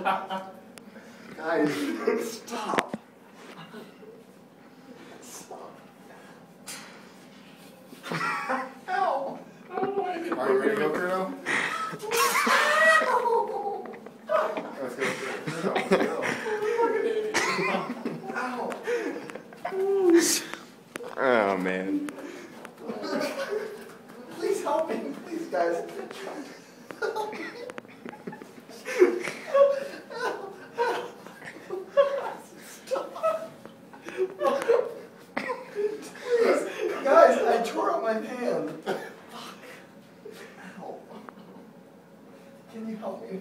Guys, stop. Stop. Ow. Are you ready to go, Curto? Let's go. Let's go. Ow. Oh, man. Please help me. Please, guys. Help me. Stop. Please. Guys, I tore up my hand. Fuck. Ow. Can you help me?